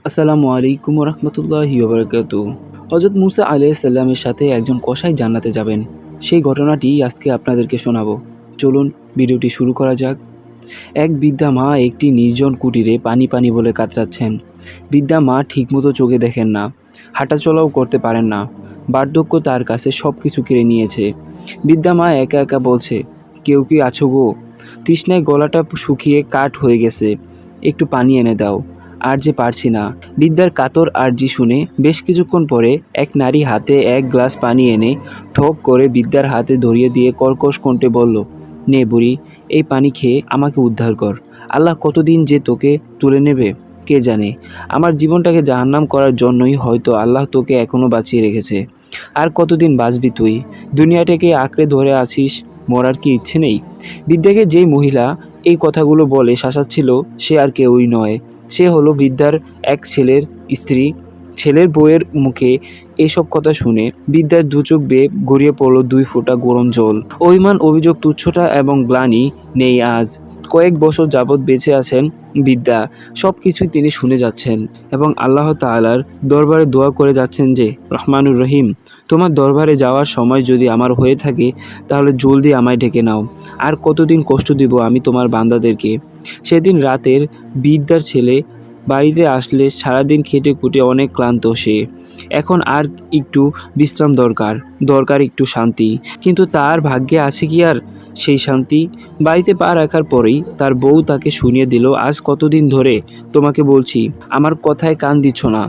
আসসালামু আলাইকুম রহমতুল্লাহি ওবরাকাতু। হজরত মুসা আলাইহিস সালামের সাথে একজন কসাই জান্নাতে যাবেন। সেই ঘটনাটি আজকে আপনাদেরকে শোনাবো। চলুন ভিডিওটি শুরু করা যাক। এক বৃদ্ধা মা একটি নির্জন কুটিরে পানি পানি বলে কাতরাচ্ছেন। বৃদ্ধা মা ঠিকমতো চোখে দেখেন না, হাঁটাচলাও করতে পারেন না। বার্ধক্য তার কাছে সব কিছু কেড়ে নিয়েছে। বৃদ্ধা মা একা একা বলছে, কেউ কি আছো গো? তৃষ্ণায় গলাটা শুকিয়ে কাঠ হয়ে গেছে, একটু পানি এনে দাও। আর যে পারছি না। বৃদ্ধার কাতর আর্জি শুনে বেশ কিছুক্ষণ পরে এক নারী হাতে এক গ্লাস পানি এনে ঠক করে বৃদ্ধার হাতে ধরিয়ে দিয়ে কর্কশ কণ্ঠে বলল, নে বুড়ি, এই পানি খেয়ে আমাকে উদ্ধার কর। আল্লাহ কতদিন যে তোকে তুলে নেবে কে জানে। আমার জীবনটাকে জাহান্নাম করার জন্যই হয়তো আল্লাহ তোকে এখনও বাঁচিয়ে রেখেছে। আর কতদিন বাঁচবি তুই? দুনিয়াটাকে আঁকড়ে ধরে আছিস, মরার কি ইচ্ছে নেই? বৃদ্ধাকে যেই মহিলা এই কথাগুলো বলে শাসাচ্ছিল সে আর কেউই নয়, সে হলো বৃদ্ধার এক ছেলের স্ত্রী। ছেলের বউয়ের মুখে এসব কথা শুনে বৃদ্ধার দুচোখ বেয়ে গড়িয়ে পড়ল দুই ফোঁটা গরম জল। অভিমান, অভিযোগ, তুচ্ছতা এবং গ্লানি নেই আজ। কয়েক বছর যাবৎ বেঁচে আছেন বৃদ্ধা। সব কিছুই তিনি শুনে যাচ্ছেন এবং আল্লাহ তাআলার দরবারে দোয়া করে যাচ্ছেন যে, রহমানুর রহিম, তোমার দরবারে যাওয়ার সময় যদি আমার হয়ে থাকে তাহলে জলদি আমায় ডেকে নাও। আর কতদিন কষ্ট দিব আমি তোমার বান্দাদেরকে। সেদিন রাতের বৃদ্ধার ছেলে বাড়িতে আসলে সারাদিন খেটে খুঁটে অনেক ক্লান্ত সে। এখন আর একটু বিশ্রাম দরকার একটু শান্তি। কিন্তু তার ভাগ্যে আছে কি আর সেই শান্তি? বাড়িতে পা রাখার পরেই তার বউ তাকে শুনিয়ে দিল, আজ কতদিন ধরে তোমাকে বলছি, আমার কথায় কান দিচ্ছ না।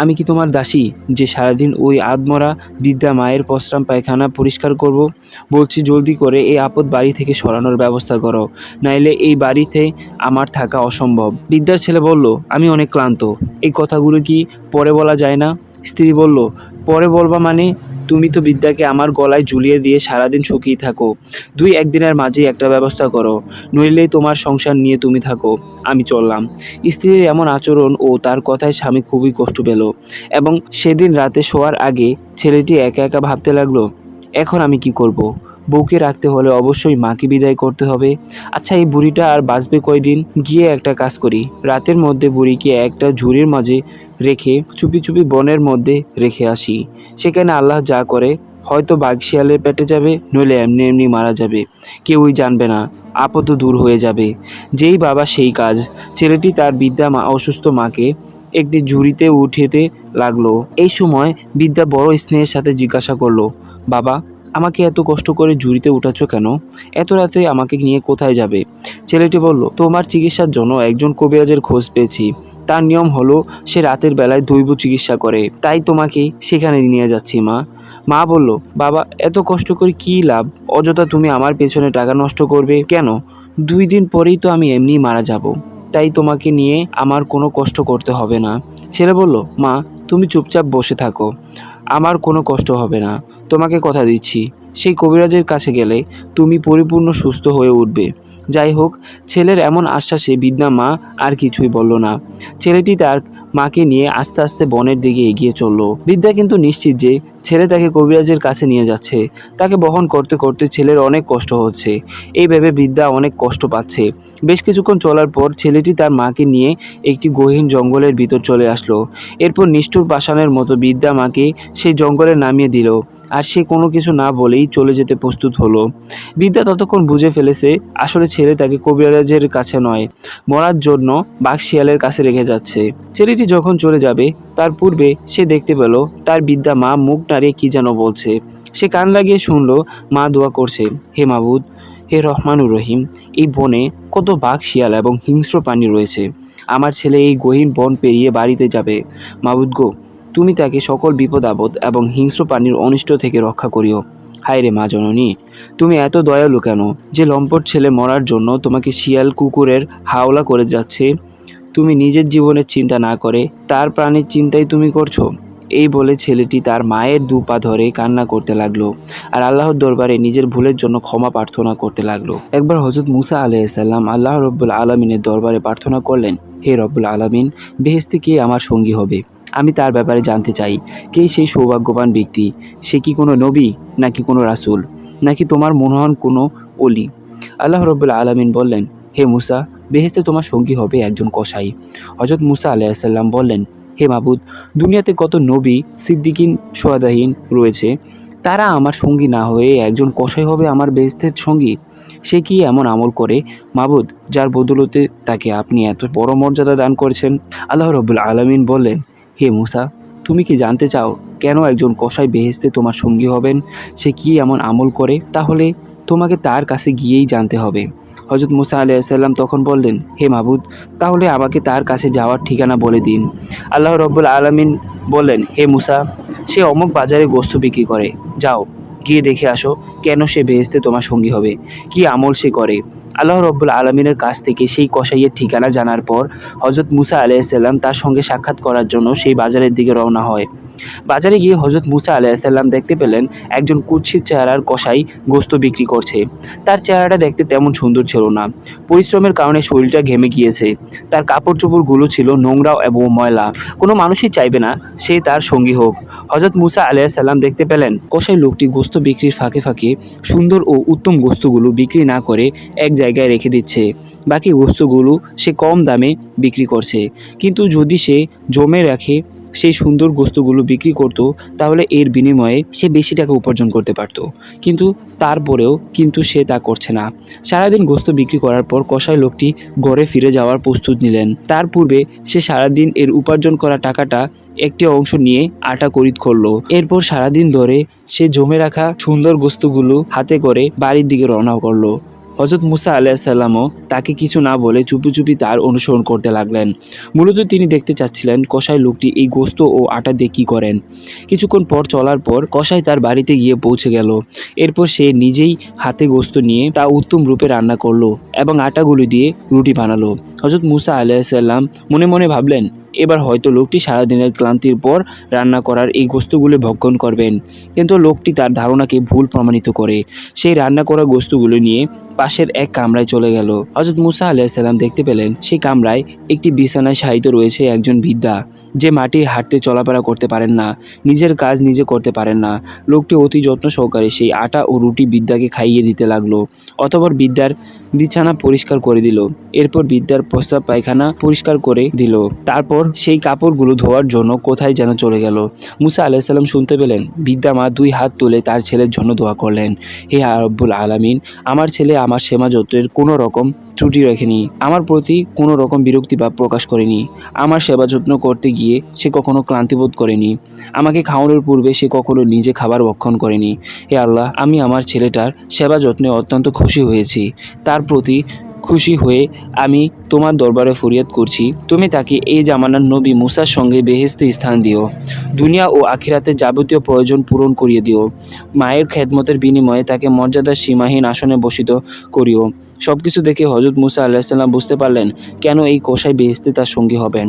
আমি কি তোমার দাসী যে সারাদিন ওই আধমরা বৃদ্ধা মায়ের পশ্রাম পায়খানা পরিষ্কার করব? বলছি জলদি করে এই আপদ বাড়ি থেকে সরানোর ব্যবস্থা করো, নাইলে এই বাড়িতে আমার থাকা অসম্ভব। বৃদ্ধার ছেলে বলল, আমি অনেক ক্লান্ত। এই কথাগুলো কি পরে বলা যায় না? স্ত্রী বলল, পরে বলবা মানে? তুমি তো বৃদ্ধাকে আমার গলায় ঝুলিয়ে দিয়ে সারাদিন শুকিয়ে থাকো। দুই একদিনের মাঝে একটা ব্যবস্থা করো, নইলেই তোমার সংসার নিয়ে তুমি থাকো, আমি চললাম। স্ত্রীর এমন আচরণ ও তার কথায় স্বামী খুবই কষ্ট পেল এবং সেদিন রাতে শোয়ার আগে ছেলেটি একা একা ভাবতে লাগলো, এখন আমি কি করব? বউকে রাখতে হলে অবশ্যই মাকে বিদায় করতে হবে। আচ্ছা, এই বুড়িটা আর বাঁচবে কয়দিন? গিয়ে একটা কাজ করি, রাতের মধ্যে বুড়িকে একটা ঝুড়ির মাঝে রেখে চুপি চুপি বনের মধ্যে রেখে আসি। সেখানে আল্লাহ যা করে, হয়তো বাঘ শিয়ালের পেটে যাবে, নইলে এমনি এমনি মারা যাবে, কেউই জানবে না, আপদ দূর হয়ে যাবে। যেই বাবা সেই কাজ। ছেলেটি তার বৃদ্ধা অসুস্থ মাকে একটি ঝুড়িতে উঠাতে লাগলো। এই সময় বৃদ্ধা বড় স্নেহের সাথে জিজ্ঞাসা করলো, বাবা, আমাকে এত কষ্ট করে ঝুড়িতে উঠাচ্ছ কেন? এত রাতে আমাকে নিয়ে কোথায় যাবে? ছেলেটি বলল, তোমার চিকিৎসার জন্য একজন কবিরাজের খোঁজ পেয়েছি। তার নিয়ম হলো সে রাতের বেলায় দৈব চিকিৎসা করে, তাই তোমাকে সেখানে নিয়ে যাচ্ছি মা। মা বলল, বাবা, এত কষ্ট করে কী লাভ? অযথা তুমি আমার পেছনে টাকা নষ্ট করবে কেন? 2 দিন পরেই তো আমি এমনি মারা যাব, তাই তোমাকে নিয়ে আমার কোনো কষ্ট করতে হবে না। ছেলে বলল, মা, তুমি চুপচাপ বসে থাকো, আমার কোনো কষ্ট হবে না, তোমাকে কথা দিচ্ছি। সেই কবিরাজের কাছে গেলে তুমি পরিপূর্ণ সুস্থ হয়ে উঠবে। যাই হোক, ছেলের এমন আশ্বাসে বৃদ্ধা মা আর কিছুই বলল না। ছেলেটি তার মাকে নিয়ে আস্তে আস্তে বনের দিকে এগিয়ে চলল। বৃদ্ধা কিন্তু নিশ্চিত যে ছেলে তাকে কবিরাজের কাছে নিয়ে যাচ্ছে। তাকে বহন করতে করতে ছেলের অনেক কষ্ট হচ্ছে। এই ভেবে বৃদ্ধা অনেক কষ্ট পাচ্ছে। বেশ কিছুক্ষণ চলার পর ছেলেটি তার মাকে নিয়ে একটি গহীন জঙ্গলের ভিতর চলে আসলো। এরপর নিষ্ঠুর পাষাণের মতো বৃদ্ধা মাকে সেই জঙ্গলে নামিয়ে দিল, আর সে কোনো কিছু না বলেই চলে যেতে প্রস্তুত হলো। বৃদ্ধা ততক্ষণ বুঝে ফেলেছে আসলে ছেলে তাকে কবিরাজের কাছে নয়, মরার জন্য বাঘ শিয়ালের কাছে রেখে যাচ্ছে। ছেলেটি যখন চলে যাবে তার পূর্বে সে দেখতে পেল তার বৃদ্ধা মা মুখ নাড়িয়ে কি যেন বলছে। সে কান লাগিয়ে শুনল, মা দোয়া করছে, হে মাবুদ, হে রহমানুর রহিম, এই বনে কত বাঘ শিয়াল এবং হিংস্র প্রাণী রয়েছে। আমার ছেলে এই গহীন বন পেরিয়ে বাড়িতে যাবে। মাবুদ গো, তুমি তাকে সকল বিপদ আপদ এবং হিংস্র প্রাণীর অনিষ্ট থেকে রক্ষা করিও। হায় রে মা জননী, তুমি এত দয়ালু কেন যে লম্পট ছেলে মরার জন্য তোমাকে শিয়াল কুকুরের হাওলা করে যাচ্ছে? তুমি নিজের জীবনের চিন্তা না করে তার প্রাণীর চিন্তাই তুমি করছো। এই বলে ছেলেটি তার মায়ের 2 পা ধরে কান্না করতে লাগলো আর আল্লাহর দরবারে নিজের ভুলের জন্য ক্ষমা প্রার্থনা করতে লাগলো। একবার হযরত মুসা আলাইহিস সালাম আল্লাহ রাব্বুল আলামিনের দরবারে প্রার্থনা করলেন, হে রব্বুল আলামিন, বেহেশতে কে আমার সঙ্গী হবে? আমি তার ব্যাপারে জানতে চাই। কে সেই সৌভাগ্যবান ব্যক্তি? সে কি কোনো নবী, নাকি কোনো রাসূল, নাকি তোমার মনোহন কোনো অলি? আল্লাহ রাব্বুল আলামিন বললেন, হে মুসা, বেহেশতে তোমার সঙ্গী হবে একজন কসাই। হযরত মুসা আলাইহিসসালাম বললেন, হে মাবুদ, দুনিয়াতে কত নবী, সিদ্দিকিন, শুহাদাহীন রয়েছে, তারা আমার সঙ্গী না হয়ে একজন কসাই হবে আমার বেহেশতের সঙ্গী? সে কি এমন আমল করে মাবুদ যার বদৌলতে তাকে আপনি এত বড় মর্যাদা দান করেছেন? আল্লাহ রাব্বুল আলামিন বললেন, হে মুসা, তুমি কি জানতে চাও কেন একজন কসাই বেহেশতে তোমার সঙ্গী হবেন? সে কি এমন আমল করে? তাহলে তোমাকে তার কাছে গিয়েই জানতে হবে। হযরত মুসা আলাইহিসসালাম তখন বললেন, হে মাবুদ, তাহলে আমাকে তার কাছে যাওয়ার ঠিকানা বলে দিন। আল্লাহ রাব্বুল আলামিন বললেন, হে মুসা, সে অমুক বাজারে গোশত বিক্রি করে, যাও গিয়ে দেখে আসো কেন সে বেহেশতে তোমার সঙ্গী হবে, কি আমল সে করে। আল্লাহ রাব্বুল আলামিনের কাছ থেকে সেই কসাইয়ের ঠিকানা জানার পর হযরত মুসা আলাইহিসসালাম তার সঙ্গে সাক্ষাৎ করার জন্য সেই বাজারের দিকে রওনা হয়। বাজারে গিয়ে হযরত মুসা আলাইহিসসালাম দেখতে পেলেন একজন কুৎসিত চেহারার কসাই গোশত বিক্রি করছে। তার চেহারাটা দেখতে তেমন সুন্দর ছিল না। পরিশ্রমের কারণে শরীরটা ঘেমে গিয়েছে। তার কাপড় চোপড়গুলো ছিল নোংরা এবং ময়লা। কোনো মানুষই চাইবে না সে তার সঙ্গী হোক। হযরত মুসা আলাইহিসসালাম দেখতে পেলেন কসাই লোকটি গোশত বিক্রির ফাঁকে ফাঁকে সুন্দর ও উত্তম গোশতগুলো বিক্রি না করে এক জায়গায় রেখে দিচ্ছে। বাকি গোশতগুলো সে কম দামে বিক্রি করছে। কিন্তু যদি সে জমে রাখে সেই সুন্দর গোশতগুলো বিক্রি করত, তাহলে এর বিনিময়ে সে বেশি টাকা উপার্জন করতে পারত। কিন্তু সে তা করছে না। সারাদিন গোশত বিক্রি করার পর কসাই লোকটি ঘরে ফিরে যাওয়ার প্রস্তুত নিলেন। তার পূর্বে সে সারাদিন এর উপার্জন করা টাকাটা একটি অংশ নিয়ে আটা খরিদ করলো। এরপর সারাদিন ধরে সে জমে রাখা সুন্দর গোশতগুলো হাতে করে বাড়ির দিকে রওনা করলো। হযরত মুসা আলাইহিসসালামও তাকে কিছু না বলে চুপি চুপি তার অনুসরণ করতে লাগলেন। মূলত তিনি দেখতে চাচ্ছিলেন কসাই লোকটি এই গোশত ও আটা দিয়ে কী করেন। কিছুক্ষণ পর চলার পর কসাই তার বাড়িতে গিয়ে পৌঁছে গেল। এরপর সে নিজেই হাতে গোশত নিয়ে তা উত্তম রূপে রান্না করলো এবং আটাগুলো দিয়ে রুটি বানালো। হযরত মুসা আলাইহিসসালাম মনে মনে ভাবলেন, এবার হয়তো লোকটি সারাদিনের ক্লান্তির পর রান্না করার এই গোশতগুলো ভক্ষণ করবেন। কিন্তু লোকটি তার ধারণাকে ভুল প্রমাণিত করে সেই রান্না করা গোশতগুলো নিয়ে পাশের এক কামরায় চলে গেল। হযরত মুসা আলাইহিসসালাম দেখতে পেলেন সেই কামরায় একটি বিছানায় শায়িত রয়েছে একজন বৃদ্ধা, যে মাটির হাঁটতে চলাফেরা করতে পারেন না, নিজের কাজ নিজে করতে পারেন না। লোকটি অতি যত্ন সহকারে সেই আটা ও রুটি বৃদ্ধাকে খাইয়ে দিতে লাগলো। অতঃপর বৃদ্ধার বিছানা পরিষ্কার করে দিল। এরপর বৃদ্ধার প্রস্রাব পায়খানা পরিষ্কার করে দিল। তারপর সেই কাপড়গুলো ধোয়ার জন্য কোথায় যেন চলে গেল। মুসা আলাইহিসসালাম শুনতে পেলেন বৃদ্ধা মা দুই হাত তুলে তার ছেলের জন্য দোয়া করলেন, হে রব্বুল আলামিন, আমার ছেলে আমার সেবা যত্নের কোনো রকম ত্রুটি রাখেনি, আমার প্রতি কোনো রকম বিরক্তি বা প্রকাশ করেনি। আমার সেবা যত্ন করতে গিয়ে সে কখনো ক্লান্তিবোধ করেনি। আমাকে খাওয়ানোর পূর্বে সে কখনো নিজে খাবার ভক্ষণ করেনি। হে আল্লাহ, আমি আমার ছেলেটার সেবা যত্নে অত্যন্ত খুশি হয়েছি। তার প্রতি খুশি হয়ে আমি তোমার দরবারে ফরিয়াদ করছি, তুমি তাকে এই জামানার নবী মুসার সঙ্গে বেহেশতে স্থান দিও। দুনিয়া ও আখিরাতের যাবতীয় প্রয়োজন পূরণ করিয়ে দিও। মায়ের খেদমতের বিনিময়ে তাকে মর্যাদার সীমাহীন আসনে বসিত করিও। সবকিছু দেখে হযরত মুসা আলাইহিসসালাম বুঝতে পারলেন কেন এই কসাই বেহেশতে তার সঙ্গী হবেন।